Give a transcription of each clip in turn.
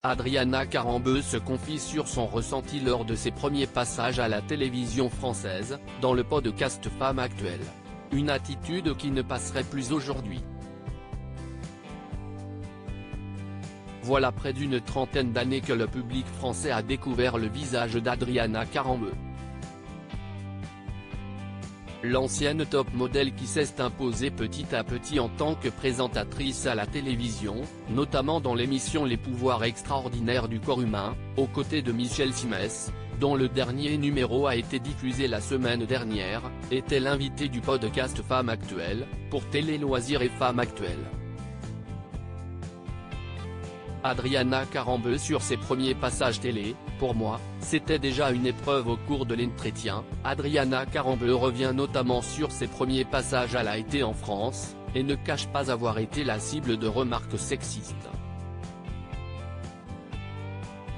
Adriana Carambeu se confie sur son ressenti lors de ses premiers passages à la télévision française, dans le podcast Femme Actuelle. Une attitude qui ne passerait plus aujourd'hui. Voilà près d'une trentaine d'années que le public français a découvert le visage d'Adriana Carambeu. L'ancienne top modèle qui s'est imposée petit à petit en tant que présentatrice à la télévision, notamment dans l'émission Les pouvoirs extraordinaires du corps humain, aux côtés de Michel Simès, dont le dernier numéro a été diffusé la semaine dernière, était l'invitée du podcast Femme Actuelle, pour Télé Loisirs et Femme Actuelle. Adriana Carambeu sur ses premiers passages télé, pour moi, c'était déjà une épreuve au cours de l'entretien. Adriana Carambeu revient notamment sur ses premiers passages à la télé en France, et ne cache pas avoir été la cible de remarques sexistes.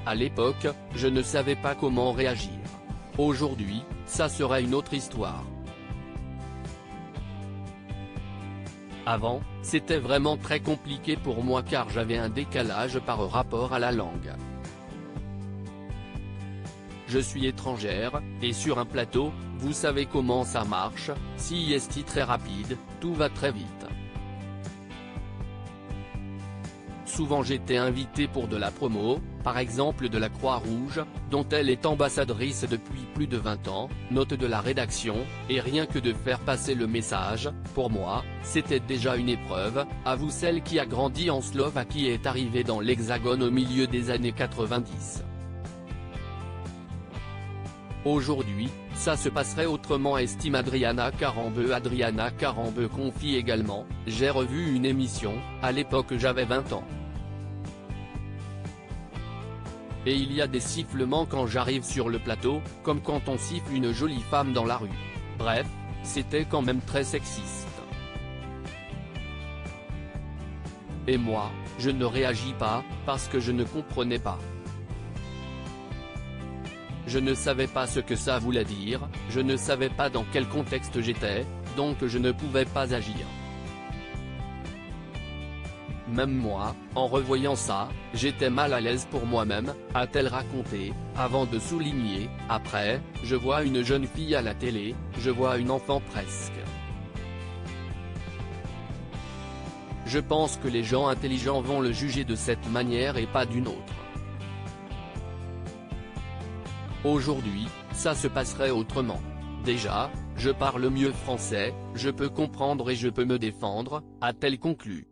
À l'époque, je ne savais pas comment réagir. Aujourd'hui, ça serait une autre histoire. Avant, c'était vraiment très compliqué pour moi car j'avais un décalage par rapport à la langue. Je suis étrangère, et sur un plateau, vous savez comment ça marche, si est très rapide, tout va très vite. Souvent j'étais invité pour de la promo, par exemple de la Croix-Rouge, dont elle est ambassadrice depuis plus de 20 ans, note de la rédaction, et rien que de faire passer le message, pour moi, c'était déjà une épreuve. À vous celle qui a grandi en Slovaquie et est arrivée dans l'Hexagone au milieu des années 90. Aujourd'hui, ça se passerait autrement, estime Adriana Carambeu. Adriana Carambeu confie également, j'ai revu une émission, à l'époque j'avais 20 ans. Et il y a des sifflements quand j'arrive sur le plateau, comme quand on siffle une jolie femme dans la rue. Bref, c'était quand même très sexiste. Et moi, je ne réagis pas, parce que je ne comprenais pas. Je ne savais pas ce que ça voulait dire, je ne savais pas dans quel contexte j'étais, donc je ne pouvais pas agir. Même moi, en revoyant ça, j'étais mal à l'aise pour moi-même, a-t-elle raconté, avant de souligner, après, je vois une jeune fille à la télé, je vois une enfant presque. Je pense que les gens intelligents vont le juger de cette manière et pas d'une autre. Aujourd'hui, ça se passerait autrement. Déjà, je parle mieux français, je peux comprendre et je peux me défendre, a-t-elle conclu.